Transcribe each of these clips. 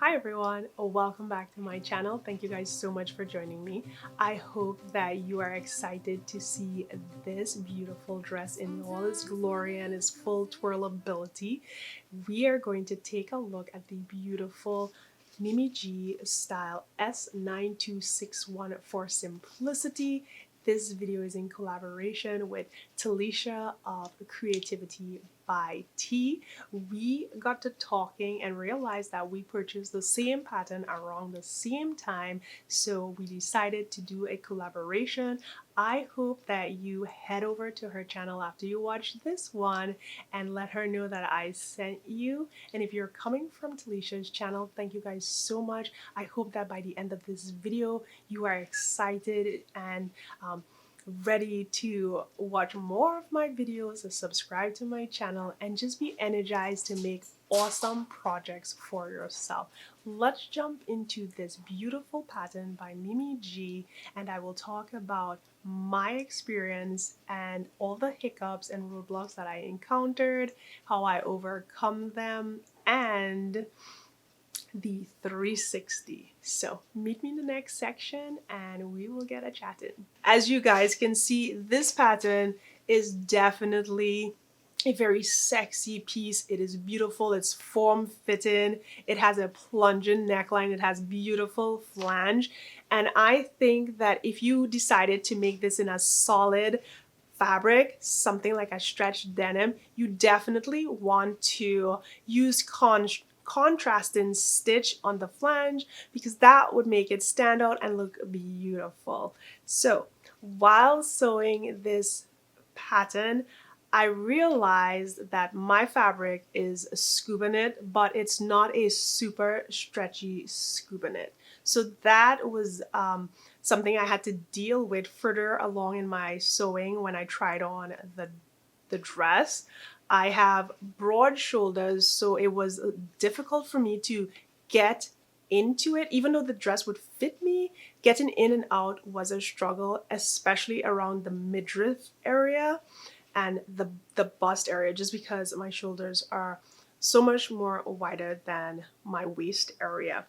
Hi everyone, welcome back to my channel. Thank you guys so much for joining me. I hope that you are excited to see this beautiful dress in all its glory and its full twirl ability. We are going to take a look at the beautiful Mimi G style S9261 for simplicity. This video is in collaboration with Talisha of Creativity by T. We got to talking and realized that we purchased the same pattern around the same time, so we decided to do a collaboration. I hope that you head over to her channel after you watch this one and let her know that I sent you. And if you're coming from Talisha's channel, thank you guys so much. I hope that by the end of this video you are excited and ready to watch more of my videos, subscribe to my channel, and just be energized to make awesome projects for yourself. Let's jump into this beautiful pattern by Mimi G, and I will talk about my experience and all the hiccups and roadblocks that I encountered, how I overcome them, and the 360. So meet me in the next section and we will get a chatting. As you guys can see, this pattern is definitely a very sexy piece. It is beautiful, it's form-fitting, it has a plunging neckline, it has beautiful flange, and I think that if you decided to make this in a solid fabric, something like a stretched denim, you definitely want to use contrasting stitch on the flange because that would make it stand out and look beautiful. So while sewing this pattern, I realized that my fabric is scuba knit, but it's not a super stretchy scuba knit. So that was something I had to deal with further along in my sewing when I tried on the dress. I have broad shoulders, so it was difficult for me to get into it. Even though the dress would fit me, getting in and out was a struggle, especially around the midriff area and the bust area, just because my shoulders are so much more wider than my waist area.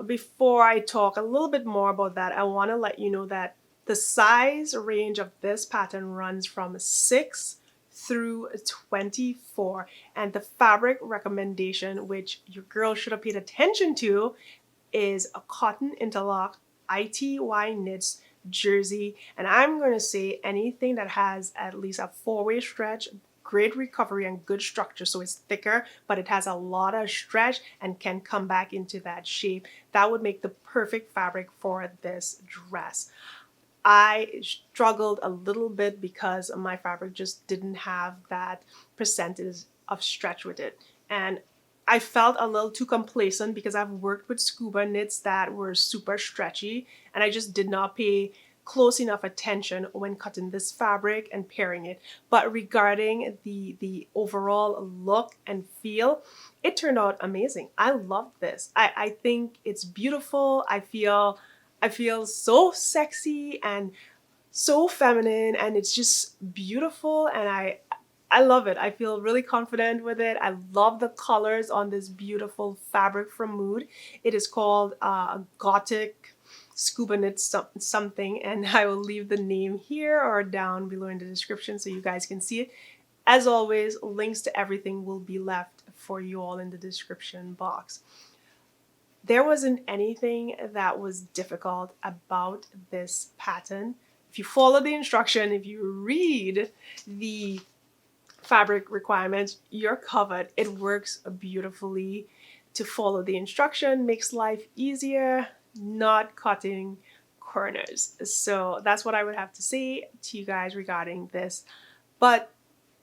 Before I talk a little bit more about that, I want to let you know that the size range of this pattern runs from 6 through 24, and the fabric recommendation, which your girl should have paid attention to, is a cotton interlock ITY knits jersey. And I'm going to say anything that has at least a 4-way stretch, great recovery, and good structure. So it's thicker, but it has a lot of stretch and can come back into that shape. That would make the perfect fabric for this dress. I struggled a little bit because my fabric just didn't have that percentage of stretch with it. And I felt a little too complacent because I've worked with scuba knits that were super stretchy, and I just did not pay close enough attention when cutting this fabric and pairing it. But regarding the overall look and feel, it turned out amazing. I love this. I think it's beautiful. I feel so sexy and so feminine, and it's just beautiful, and I love it. I feel really confident with it. I love the colors on this beautiful fabric from Mood. It is called Gothic Scuba Knit something, and I will leave the name here or down below in the description so you guys can see it. As always, links to everything will be left for you all in the description box. There wasn't anything that was difficult about this pattern. If you follow the instruction, if you read the fabric requirements, you're covered. It works beautifully. To follow the instruction makes life easier, not cutting corners. So that's what I would have to say to you guys regarding this. But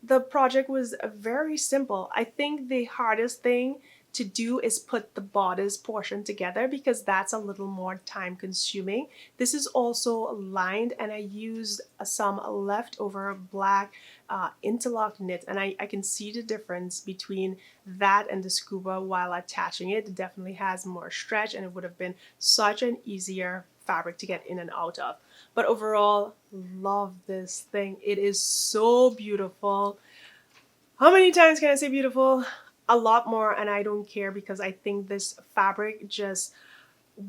the project was very simple. I think the hardest thing to do is put the bodice portion together because that's a little more time consuming. This is also lined, and I used some leftover black interlock knit, and I can see the difference between that and the scuba while attaching it. It definitely has more stretch, and it would have been such an easier fabric to get in and out of. But overall, love this thing. It is so beautiful. How many times can I say beautiful? a lot more, and I don't care because I think this fabric just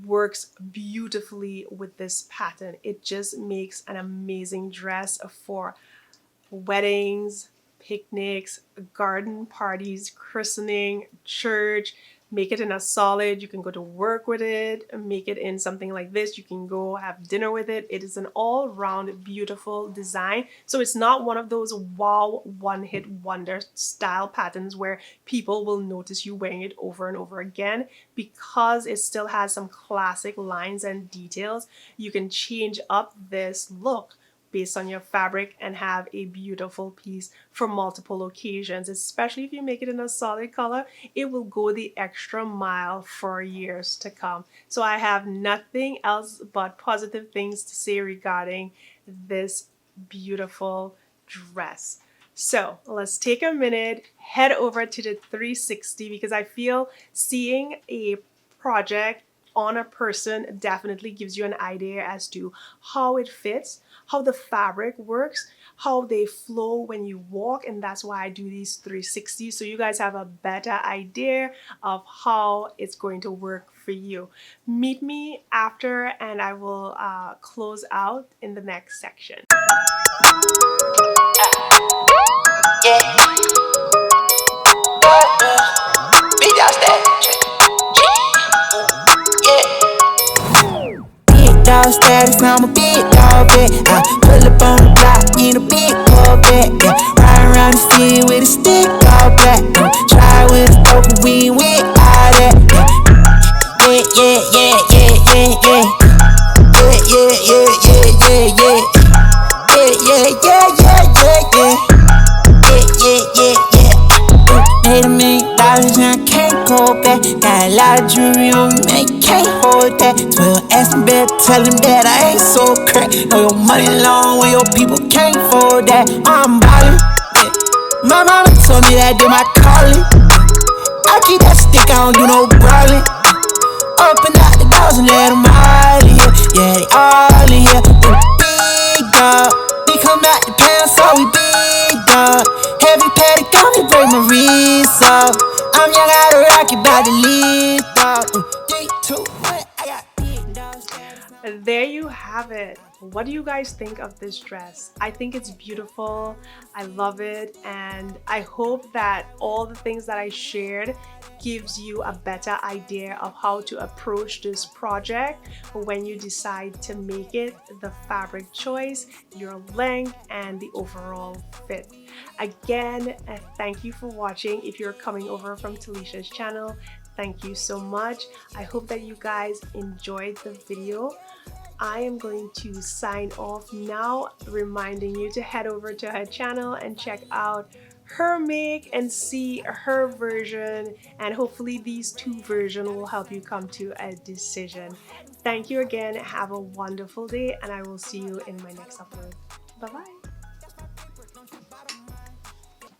works beautifully with this pattern. It just makes an amazing dress for weddings, picnics, garden parties, christening, church. Make it in a solid. You can go to work with it. Make it in something like this. You can go have dinner with it. It is an all-round beautiful design. So it's not one of those wow one-hit wonder style patterns where people will notice you wearing it over and over again. Because it still has some classic lines and details, you can change up this look based on your fabric and have a beautiful piece for multiple occasions. Especially if you make it in a solid color, it will go the extra mile for years to come. So I have nothing else but positive things to say regarding this beautiful dress. So let's take a minute, head over to the 360, because I feel seeing a project on a person definitely gives you an idea as to how it fits, how the fabric works, how they flow when you walk, and that's why I do these 360s, so you guys have a better idea of how it's going to work for you. Meet me after, and I will close out in the next section. Yeah. Big dog status. Big dog status, I'm a big dog vet. I pull up on the block in a big Corvette. Yeah. Ride around the city with a stick all black. Try with a dope, but we ain't with all that. Yeah, yeah, yeah, yeah, yeah, yeah. Yeah, yeah, yeah, yeah, yeah, yeah. Yeah, yeah, yeah, yeah, yeah, yeah. Yeah, yeah, yeah, yeah. Made $1 million and I can't go back. Got a lot of jewelry on me, man, you can't hold that. 12 asking better, tell him that I ain't so crack. Know your money long when your people can't afford that. I'm ballin', yeah. My mama told me that I did my calling. I keep that stick, I don't do no brawling. Open out the doors and let them all in here. Yeah, they all in here. Big dog, they come out the pound, so we big dog. Heavy paddock on me, break my wrist off. I'm young out of rocket, about to lift off. 3, 2, 1, I got big dogs. There you have it. What do you guys think of this dress? I think it's beautiful. I love it, and I hope that all the things that I shared gives you a better idea of how to approach this project when you decide to make it, the fabric choice, your length, and the overall fit. Again, thank you for watching. If you're coming over from Talisha's channel, thank you so much. I hope that you guys enjoyed the video. I am going to sign off now, reminding you to head over to her channel and check out her make and see her version, and hopefully these two versions will help you come to a decision. Thank you again. Have a wonderful day, and I will see you in my next upload. Bye bye.